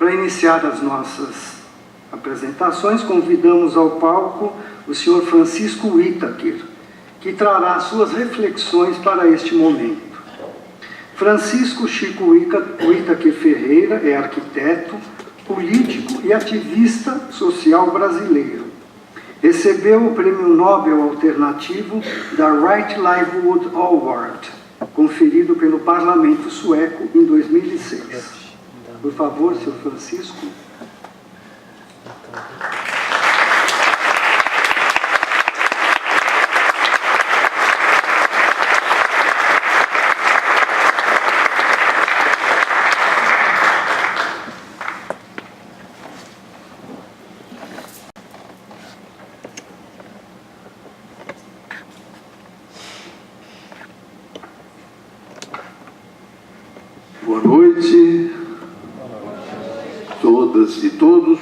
Para iniciar as nossas apresentações, convidamos ao palco o senhor Francisco Whittaker, que trará suas reflexões para este momento. Francisco Chico Whittaker Ferreira é arquiteto, político e ativista social brasileiro. Recebeu o Prêmio Nobel Alternativo da Right Livelihood Award, conferido pelo Parlamento Sueco em 2006. Por favor, senhor Francisco. Boa noite, todas e todos.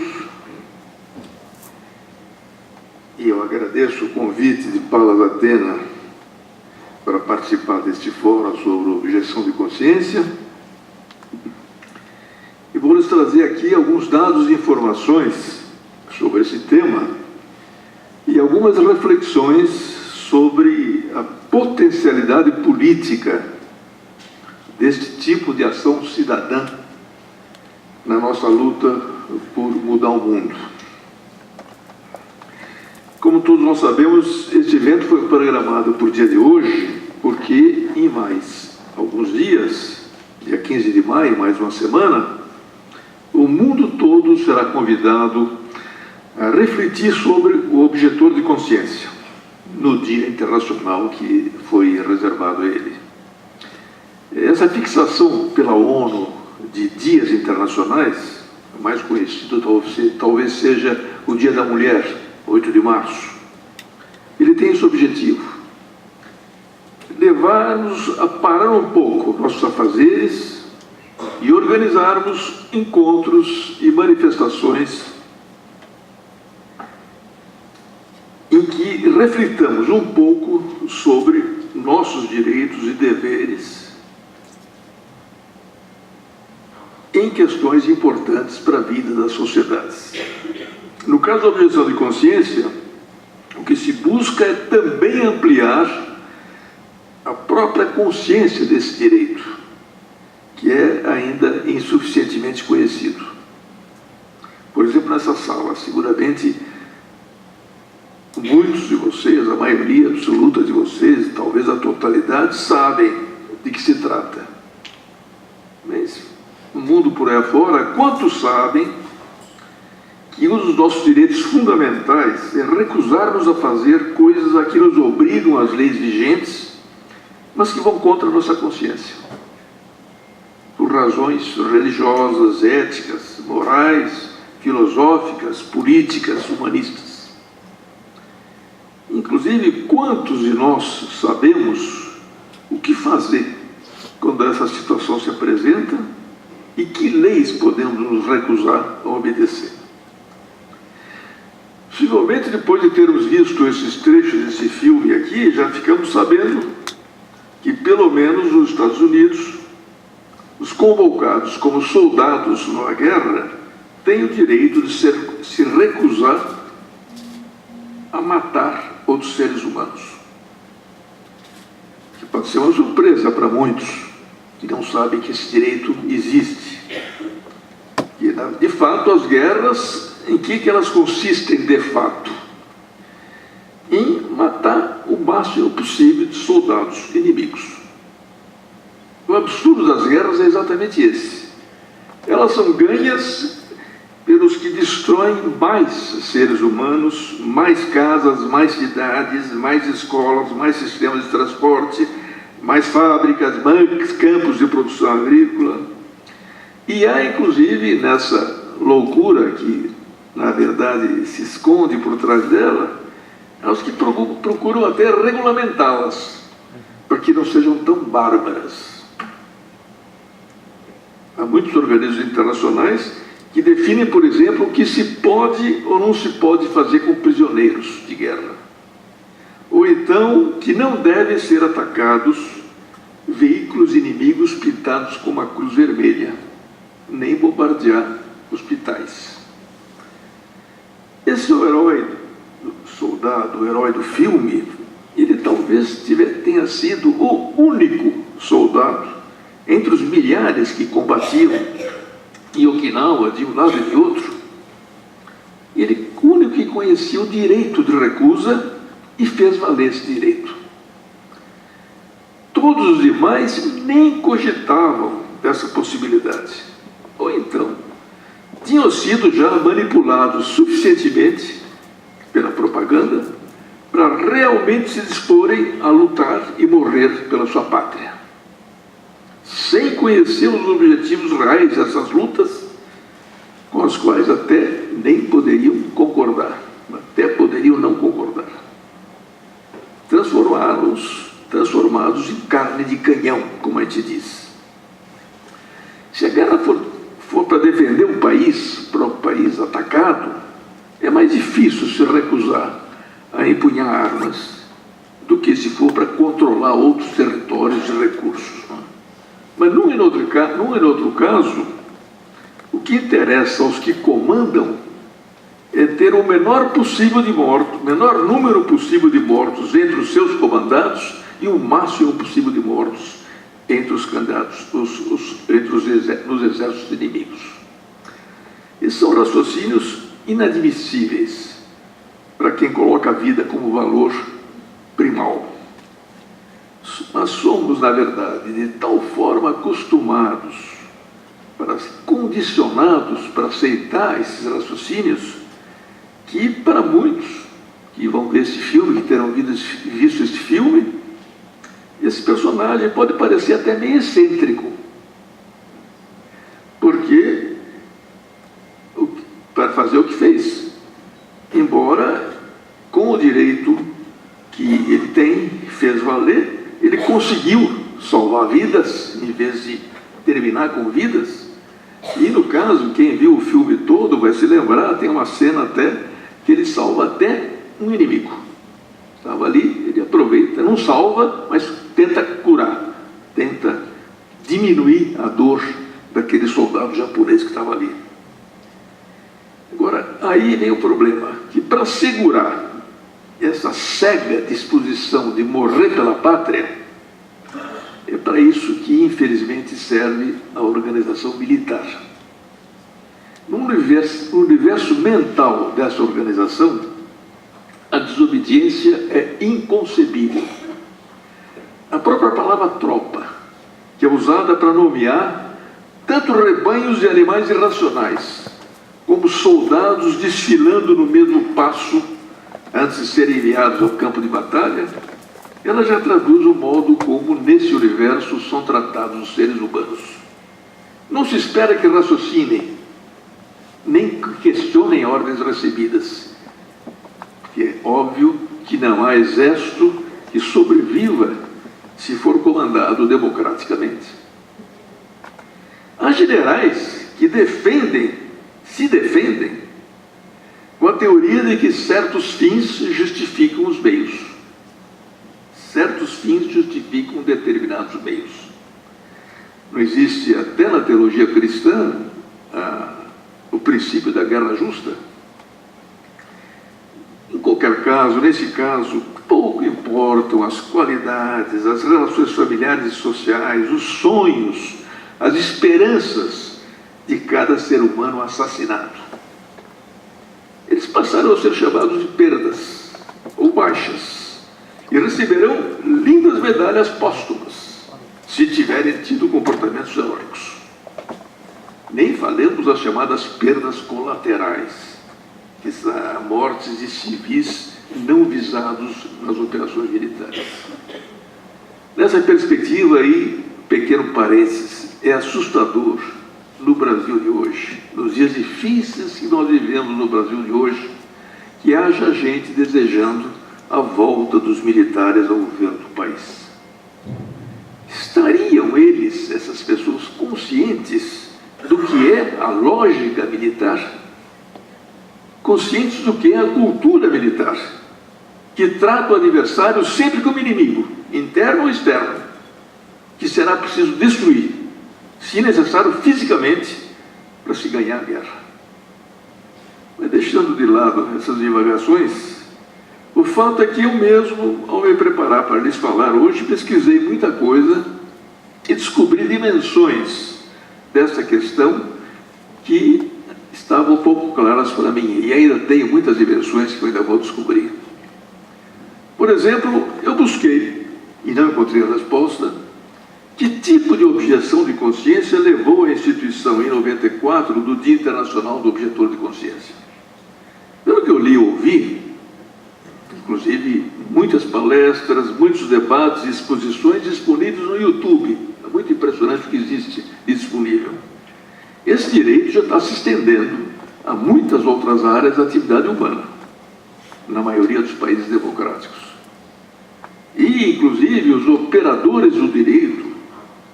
E eu agradeço o convite de Palas Athena para participar deste fórum sobre objeção de consciência. E vou lhes trazer aqui alguns dados e informações sobre esse tema e algumas reflexões sobre a potencialidade política deste tipo de ação cidadã na nossa luta por mudar o mundo. Como todos nós sabemos, este evento foi programado por dia de hoje, porque em mais alguns dias, dia 15 de maio, mais uma semana, o mundo todo será convidado a refletir sobre o objetor de consciência, no Dia Internacional que foi reservado a ele. Essa fixação pela ONU de dias internacionais, o mais conhecido talvez seja o Dia da Mulher, 8 de março. Ele tem esse objetivo: levar-nos a parar um pouco nossos afazeres e organizarmos encontros e manifestações em que reflitamos um pouco sobre nossos direitos e deveres em questões importantes para a vida das sociedades. No caso da objeção de consciência, o que se busca é também ampliar a própria consciência desse direito, que é ainda insuficientemente conhecido. Por exemplo, nessa sala, seguramente muitos de vocês, a maioria absoluta de vocês, talvez a totalidade, sabem de que se trata. Mas no mundo por aí afora, quantos sabem que um dos nossos direitos fundamentais é recusar-nos a fazer coisas a que nos obrigam as leis vigentes, mas que vão contra a nossa consciência, por razões religiosas, éticas, morais, filosóficas, políticas, humanistas. Inclusive, quantos de nós sabemos o que fazer quando essa situação se apresenta e que leis podemos nos recusar a obedecer? Possivelmente, depois de termos visto esses trechos desse filme aqui, já ficamos sabendo que, pelo menos nos Estados Unidos, os convocados como soldados numa guerra têm o direito de se recusar a matar outros seres humanos. Que pode ser uma surpresa para muitos que não sabem que esse direito existe. E, de fato, as guerras, em que elas consistem de fato? Em matar o máximo possível de soldados inimigos. O absurdo das guerras é exatamente esse. Elas são ganhas pelos que destroem mais seres humanos, mais casas, mais cidades, mais escolas, mais sistemas de transporte, mais fábricas, mais campos de produção agrícola. E há, inclusive, nessa loucura que, na verdade, se esconde por trás dela, os que procuram até regulamentá-las, para que não sejam tão bárbaras. Há muitos organismos internacionais que definem, por exemplo, o que se pode ou não se pode fazer com prisioneiros de guerra. Ou então, que não devem ser atacados veículos inimigos pintados com uma cruz vermelha, nem bombardear hospitais. Esse herói, soldado, o herói do filme, ele talvez tenha sido o único soldado entre os milhares que combatiam em Okinawa, de um lado e de outro. Ele, o único que conhecia o direito de recusa e fez valer esse direito. Todos os demais nem cogitavam dessa possibilidade. Ou então, tinham sido já manipulados suficientemente pela propaganda para realmente se disporem a lutar e morrer pela sua pátria. Sem conhecer os objetivos reais dessas lutas, com as quais até nem poderiam concordar, até poderiam não concordar. Transformados em carne de canhão, como a gente diz. Se a guerra for para defender um país, o próprio país atacado, é mais difícil se recusar a empunhar armas do que se for para controlar outros territórios e recursos. Mas num e outro caso, o que interessa aos que comandam é ter o menor número possível de mortos entre os seus comandados e o máximo possível de mortos entre os candidatos, nos exércitos inimigos. Esses são raciocínios inadmissíveis para quem coloca a vida como valor primal. Nós somos, na verdade, de tal forma acostumados, condicionados para aceitar esses raciocínios, que para muitos que vão ver esse filme, que terão visto esse filme, esse personagem pode parecer até meio excêntrico, porque para fazer o que fez, embora com o direito que ele tem, fez valer, ele conseguiu salvar vidas em vez de terminar com vidas. E no caso, quem viu o filme todo vai se lembrar, tem uma cena até que ele salva até um inimigo. Estava ali, ele aproveita, não salva, mas tenta curar, tenta diminuir a dor daquele soldado japonês que estava ali. Agora, aí vem o problema, que para segurar essa cega disposição de morrer pela pátria, é para isso que, infelizmente, serve a organização militar. No universo mental dessa organização, a desobediência é inconcebível. A própria palavra tropa, que é usada para nomear tanto rebanhos de animais irracionais, como soldados desfilando no mesmo passo antes de serem enviados ao campo de batalha, ela já traduz o modo como, nesse universo, são tratados os seres humanos. Não se espera que raciocinem, nem que questionem ordens recebidas, porque é óbvio que não há exército que sobreviva se for comandado democraticamente. Há generais que se defendem com a teoria de que certos fins justificam os meios. Certos fins justificam determinados meios. Não existe, até na teologia cristã, o princípio da guerra justa? Em qualquer caso, nesse caso, pouco importam as qualidades, as relações familiares e sociais, os sonhos, as esperanças de cada ser humano assassinado. Eles passaram a ser chamados de perdas ou baixas e receberão lindas medalhas póstumas se tiverem tido comportamentos heróicos. Nem falemos das chamadas perdas colaterais, que são mortes de civis não visados nas operações militares. Nessa perspectiva aí, pequeno parênteses, é assustador no Brasil de hoje, nos dias difíceis que nós vivemos no Brasil de hoje, que haja gente desejando a volta dos militares ao governo do país. Estariam eles, essas pessoas, conscientes do que é a lógica militar? Conscientes do que é a cultura militar, que trata o adversário sempre como inimigo, interno ou externo, que será preciso destruir, se necessário fisicamente, para se ganhar a guerra. Mas deixando de lado essas divagações, o fato é que eu mesmo, ao me preparar para lhes falar hoje, pesquisei muita coisa e descobri dimensões dessa questão que estavam um pouco claras para mim, e ainda tenho muitas dimensões que eu ainda vou descobrir. Por exemplo, eu busquei, e não encontrei a resposta, que tipo de objeção de consciência levou a instituição, em 94, do Dia Internacional do Objetor de Consciência. Pelo que eu li e ouvi, inclusive muitas palestras, muitos debates e exposições disponíveis no YouTube. É muito impressionante o que existe disponível. Esse direito já está se estendendo a muitas outras áreas da atividade humana, na maioria dos países democráticos. E, inclusive, os operadores do direito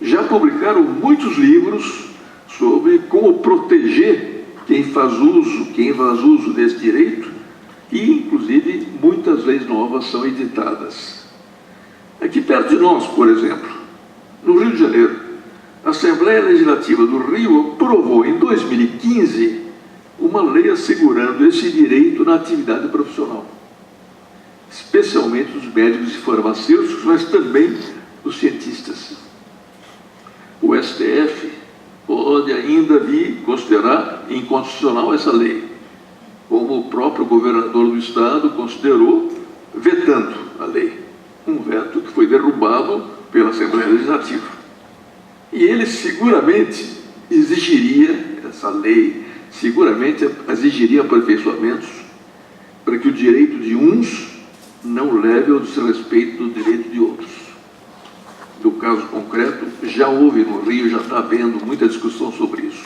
já publicaram muitos livros sobre como proteger quem faz uso desse direito, e, inclusive, muitas leis novas são editadas. Aqui perto de nós, por exemplo, no Rio de Janeiro, a Assembleia Legislativa do Rio aprovou, em 2015, uma lei assegurando esse direito na atividade profissional, especialmente os médicos e farmacêuticos, mas também os cientistas. O STF pode ainda vir considerar inconstitucional essa lei, como o próprio governador do estado considerou, vetando a lei. Um veto que foi derrubado pela Assembleia Legislativa. E ele seguramente exigiria, essa lei, seguramente exigiria aperfeiçoamentos para que o direito de uns não leve ao desrespeito do direito de outros. No caso concreto, já houve no Rio, já está havendo muita discussão sobre isso.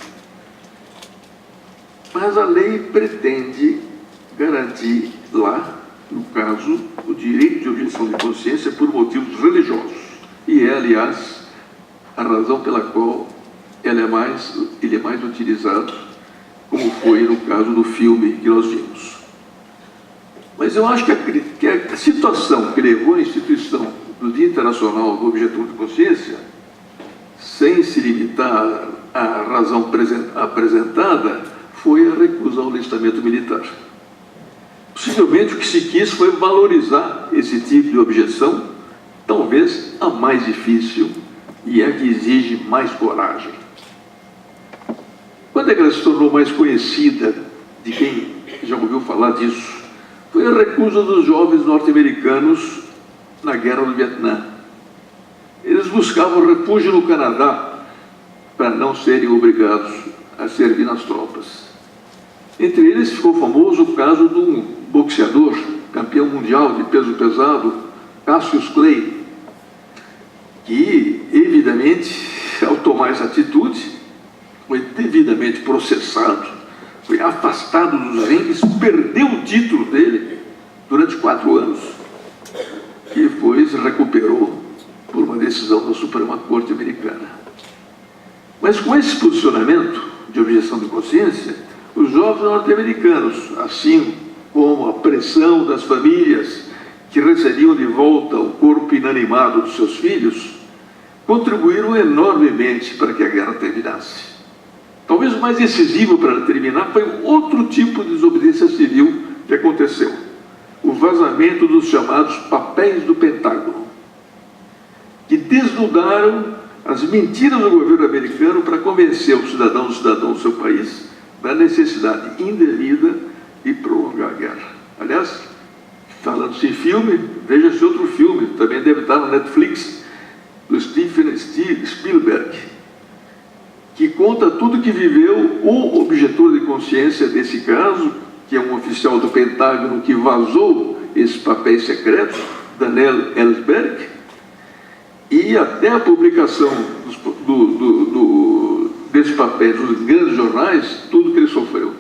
Mas a lei pretende garantir lá, no caso, o direito de objeção de consciência por motivos religiosos. E é, aliás, a razão pela qual ele é mais utilizado, como foi no caso do filme que nós vimos. Mas eu acho que a situação que levou a instituição do Dia Internacional do Objetor de Consciência, sem se limitar à razão apresentada, foi a recusa ao alistamento militar. Possivelmente o que se quis foi valorizar esse tipo de objeção, talvez a mais difícil e a que exige mais coragem. Quando é que ela se tornou mais conhecida, de quem já ouviu falar disso? Foi a recusa dos jovens norte-americanos na Guerra do Vietnã. Eles buscavam refúgio no Canadá para não serem obrigados a servir nas tropas. Entre eles ficou famoso o caso de um boxeador, campeão mundial de peso pesado, Cassius Clay, que, evidentemente, ao tomar essa atitude, foi devidamente processado, foi afastado dos ringues, perdeu o título dele durante 4 anos, e depois recuperou por uma decisão da Suprema Corte Americana. Mas com esse posicionamento de objeção de consciência, os jovens norte-americanos, assim como a pressão das famílias que recebiam de volta o corpo inanimado dos seus filhos, contribuíram enormemente para que a guerra terminasse. Talvez o mais decisivo para terminar foi outro tipo de desobediência civil que aconteceu: o vazamento dos chamados papéis do Pentágono, que desnudaram as mentiras do governo americano para convencer o cidadão do seu país da necessidade indevida de prolongar a guerra. Aliás, falando-se em filme, veja-se outro filme, também deve estar no Netflix, do Steven Spielberg, que conta tudo que viveu o objetor de consciência desse caso, que é um oficial do Pentágono que vazou esses papéis secretos, Daniel Ellsberg, e até a publicação desses papéis nos grandes jornais, tudo que ele sofreu.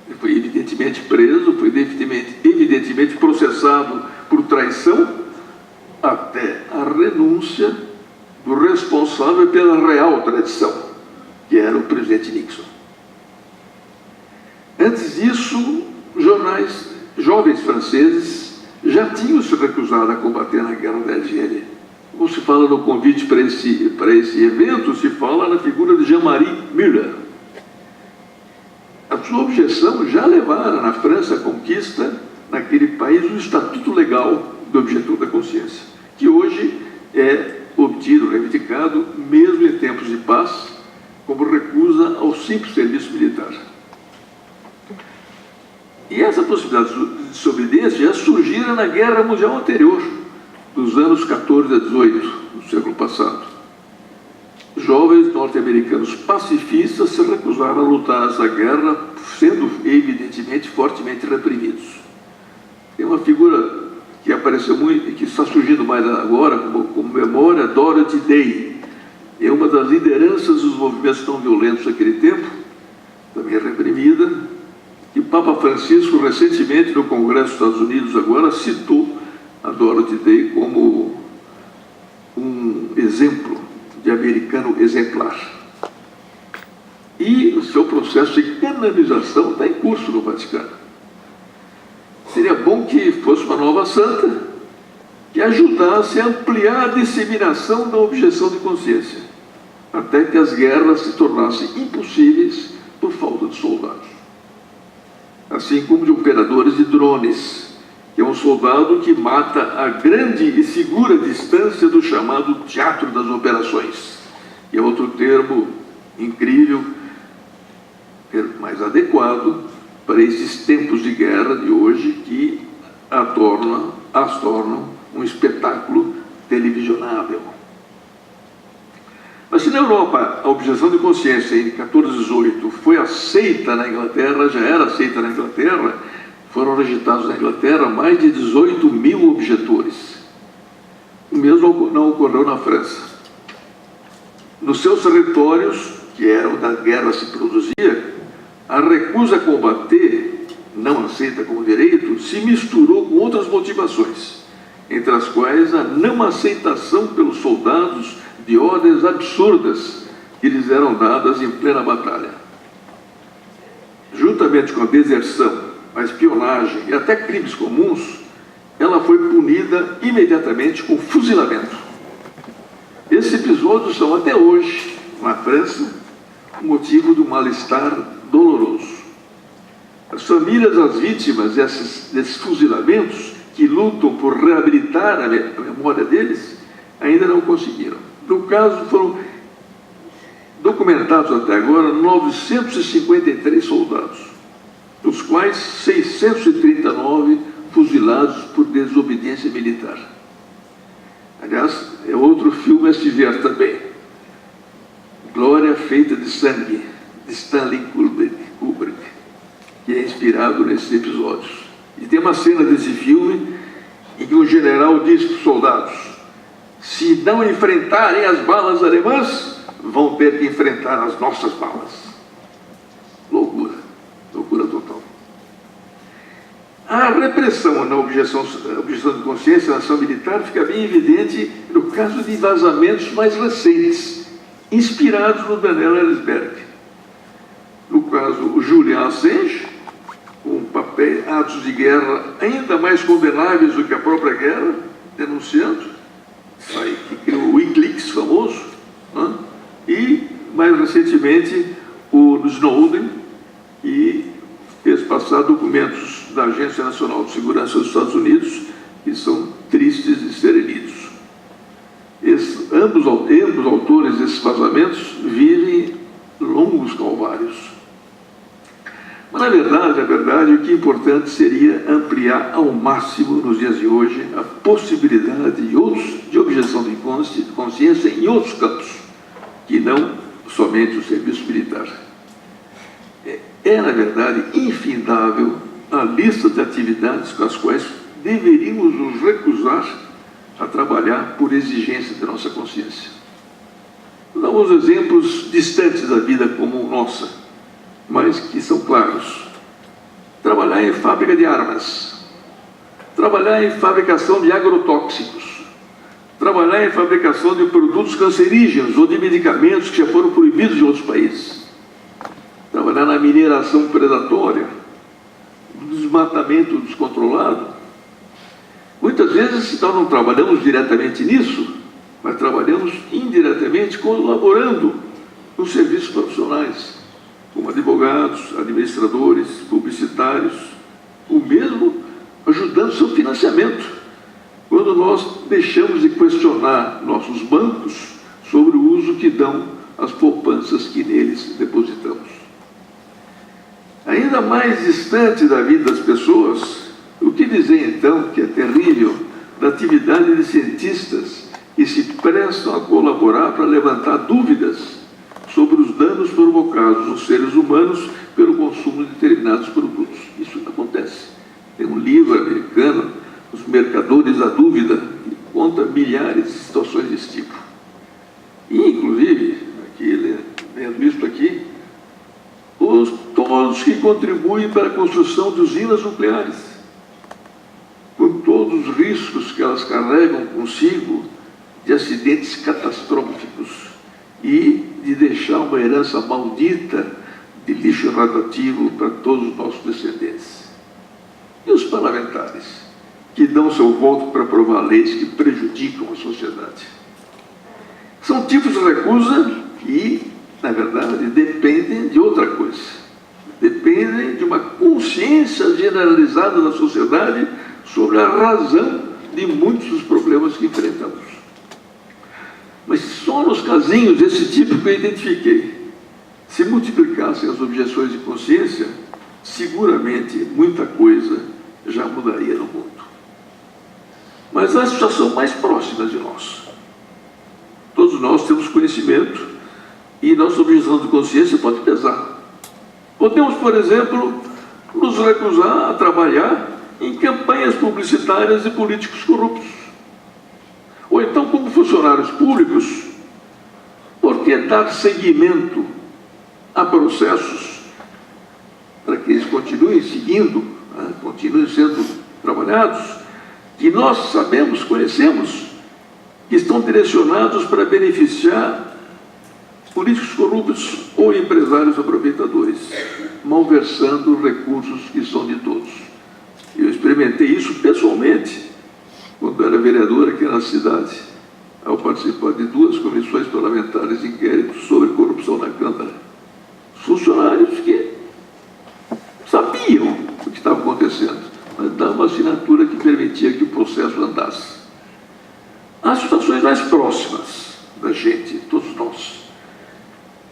Ele foi evidentemente preso, foi evidentemente processado por traição, até a renúncia do responsável pela real tradição, que era o presidente Nixon. Antes disso, jovens franceses já tinham se recusado a combater na guerra da Algéria. Como se fala no convite para esse evento, se fala na figura de Jean-Marie Müller. sua objeção já levara na França a conquista, naquele país, o Estatuto Legal do Objetor da Consciência, que hoje é obtido, reivindicado, mesmo em tempos de paz, como recusa ao simples serviço militar. E essa possibilidade de desobediência já surgira na Guerra Mundial anterior, dos anos 14 a 18, do século passado. Jovens norte-americanos pacifistas se recusaram a lutar nessa guerra, sendo, evidentemente, fortemente reprimidos. Tem uma figura que apareceu muito e que está surgindo mais agora, como memória, Dorothy Day. É uma das lideranças dos movimentos não violentos daquele tempo, também reprimida, e o Papa Francisco, recentemente, no Congresso dos Estados Unidos, agora, citou a Dorothy Day como um exemplo de americano exemplar. E o seu processo de canonização está em curso no Vaticano. Seria bom que fosse uma nova santa que ajudasse a ampliar a disseminação da objeção de consciência, até que as guerras se tornassem impossíveis por falta de soldados. Assim como de operadores de drones, que é um soldado que mata a grande e segura distância do chamado teatro das operações, que é outro termo incrível, mais adequado para esses tempos de guerra de hoje, que as tornam um espetáculo televisionável. Mas se na Europa a objeção de consciência em 1418 foi aceita na Inglaterra, já era aceita na Inglaterra, foram registrados na Inglaterra mais de 18 mil objetores. O mesmo não ocorreu na França. Nos seus territórios, que era onde a guerra se produzia, a recusa a combater, não aceita como direito, se misturou com outras motivações, entre as quais a não aceitação pelos soldados de ordens absurdas que lhes eram dadas em plena batalha. Juntamente com a deserção, a espionagem e até crimes comuns, ela foi punida imediatamente com fuzilamento. Esses episódios são até hoje, na França, motivo do mal-estar doloroso. As famílias das vítimas desses fuzilamentos, que lutam por reabilitar a memória deles, ainda não conseguiram. No caso, foram documentados até agora 953 soldados, dos quais 639 fuzilados por desobediência militar. Aliás, é outro filme a se ver também. Glória Feita de Sangue, de Stanley Kubrick, que é inspirado nesses episódios. E tem uma cena desse filme em que um general diz para os soldados: se não enfrentarem as balas alemãs, vão ter que enfrentar as nossas balas. Loucura, loucura total. A repressão na objeção de consciência na ação militar fica bem evidente no caso de vazamentos mais recentes, inspirados no Daniel Ellsberg. No caso, o Julian Assange, com atos de guerra ainda mais condenáveis do que a própria guerra, denunciando, que criou o Wikileaks famoso, né? E, mais recentemente, o Snowden, que fez passar documentos da Agência Nacional de Segurança dos Estados Unidos, que são tristes de serem lidos. Ambos autores desses vazamentos vivem longos calvários. Mas, na verdade, o que é importante seria ampliar ao máximo, nos dias de hoje, a possibilidade de objeção de consciência em outros campos, que não somente o serviço militar. Na verdade, infindável a lista de atividades com as quais deveríamos nos recusar a trabalhar por exigência de nossa consciência. Damos exemplos distantes da vida como nossa, mas que são claros. Trabalhar em fábrica de armas, trabalhar em fabricação de agrotóxicos, trabalhar em fabricação de produtos cancerígenos ou de medicamentos que já foram proibidos em outros países, trabalhar na mineração predatória, no desmatamento descontrolado. Muitas vezes nós não trabalhamos diretamente nisso, mas trabalhamos indiretamente colaborando com serviços profissionais. como advogados, administradores, publicitários, ou mesmo ajudando seu financiamento, quando nós deixamos de questionar nossos bancos sobre o uso que dão às poupanças que neles depositamos. Ainda mais distante da vida das pessoas, o que dizer então que é terrível da atividade de cientistas que se prestam a colaborar para levantar dúvidas sobre os danos provocados aos seres humanos pelo consumo de determinados produtos. Isso acontece. Tem um livro americano, Os Mercadores da Dúvida, que conta milhares de situações desse tipo. E, inclusive, aqui, lendo isso aqui, todos que contribuem para a construção de usinas nucleares, com todos os riscos que elas carregam consigo de acidentes catastróficos e de deixar uma herança maldita de lixo radioativo para todos os nossos descendentes. E os parlamentares, que dão seu voto para aprovar leis que prejudicam a sociedade? São tipos de recusa que, na verdade, dependem de outra coisa. Dependem de uma consciência generalizada da sociedade sobre a razão de muitos dos problemas que enfrentamos. Mas só nos casinhos desse tipo que eu identifiquei, se multiplicassem as objeções de consciência, seguramente muita coisa já mudaria no mundo. Mas a situação mais próxima de nós. Todos nós temos conhecimento e nossa objeção de consciência pode pesar. Podemos, por exemplo, nos recusar a trabalhar em campanhas publicitárias de políticos corruptos. Ou então, como funcionários públicos, por que dar seguimento a processos para que eles continuem seguindo, continuem sendo trabalhados, que nós sabemos, conhecemos, que estão direcionados para beneficiar políticos corruptos ou empresários aproveitadores, malversando recursos que são de todos. Eu experimentei isso pessoalmente, quando era vereador aqui na cidade, ao participar de 2 comissões parlamentares de inquérito sobre corrupção na Câmara. Funcionários que sabiam o que estava acontecendo, mas davam uma assinatura que permitia que o processo andasse. As situações mais próximas da gente, todos nós,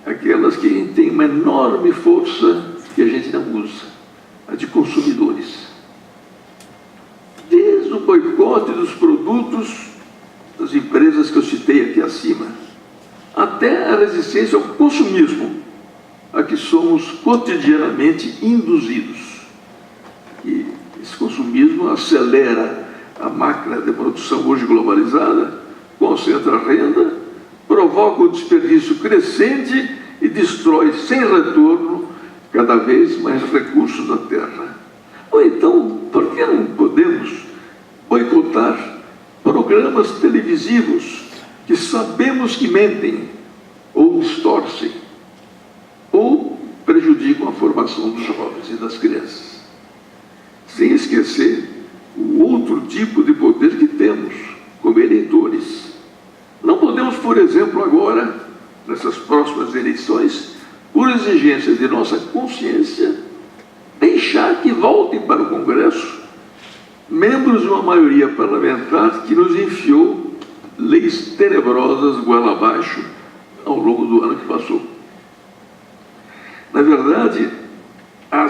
aquelas que têm uma enorme força que a gente não usa, a de consumidores. Desde o boicote dos produtos das empresas que eu citei aqui acima, até a resistência ao consumismo, a que somos cotidianamente induzidos. E esse consumismo acelera a máquina de produção hoje globalizada, concentra a renda, provoca o desperdício crescente e destrói sem retorno cada vez mais recursos da terra. Ou então, por que não podemos boicotar programas televisivos que sabemos que mentem, ou distorcem, ou prejudicam a formação dos jovens e das crianças? Sem esquecer o outro tipo de poder que temos, como eleitores. Não podemos, por exemplo, agora, nessas próximas eleições, por exigência de nossa consciência, deixar que voltem para o Congresso membros de uma maioria parlamentar que nos enfiou leis tenebrosas goela abaixo ao longo do ano que passou. Na verdade, a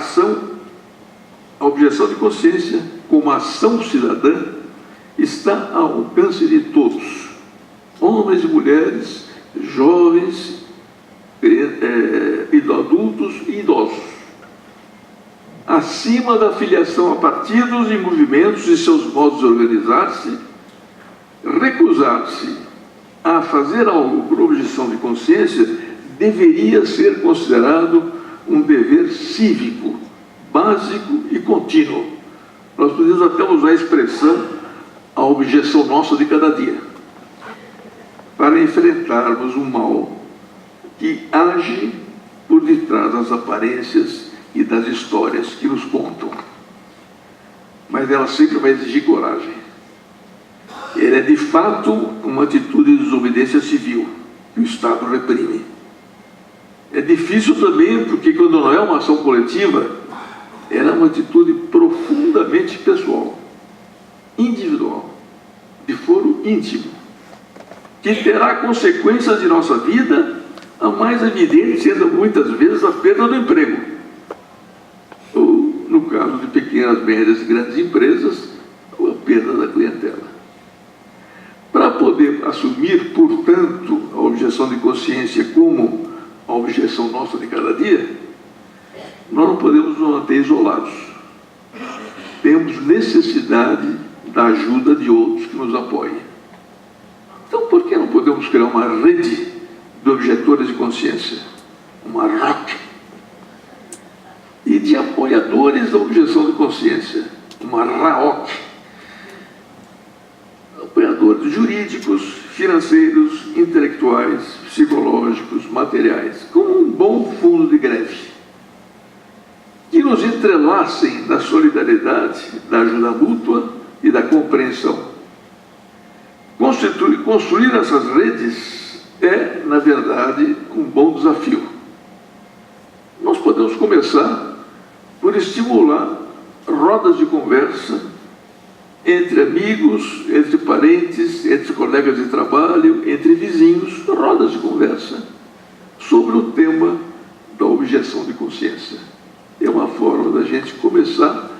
objeção de consciência, como ação cidadã, está ao alcance de todos, homens e mulheres, jovens, adultos e idosos, acima da filiação a partidos e movimentos e seus modos de organizar-se. Recusar-se a fazer algo por objeção de consciência deveria ser considerado um dever cívico, básico e contínuo. Nós podemos até usar a expressão a objeção nossa de cada dia, para enfrentarmos um mal que age por detrás das aparências e das histórias que nos contam. Mas ela sempre vai exigir coragem. Ele é de fato uma atitude de desobediência civil que o Estado reprime. É de difícil também, porque quando não é uma ação coletiva, ela é uma atitude profundamente pessoal, individual, de foro íntimo, que terá consequências de nossa vida, a mais evidente sendo muitas vezes a perda do emprego, ou, no caso de pequenas, médias e grandes empresas, a perda da clientela. Para poder assumir, portanto, a objeção de consciência como a objeção nossa de cada dia, nós não podemos nos manter isolados. Temos necessidade da ajuda de outros que nos apoiem. Então, por que não podemos criar uma rede de objetores de consciência? Uma ROC. E de apoiadores da objeção de consciência? Uma RAOC. Apoiadores jurídicos, financeiros, intelectuais, psicológicos, materiais, com um bom fundo de greve, que nos entrelacem na solidariedade, da ajuda mútua e da compreensão. Construir essas redes é, na verdade, um bom desafio. Nós podemos começar por estimular rodas de conversa entre amigos, entre parentes, entre colegas de trabalho, entre vizinhos, rodas de conversa sobre o tema da objeção de consciência. É uma forma da gente começar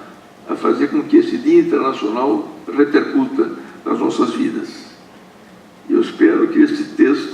a fazer com que esse Dia Internacional repercuta nas nossas vidas. Eu espero que este texto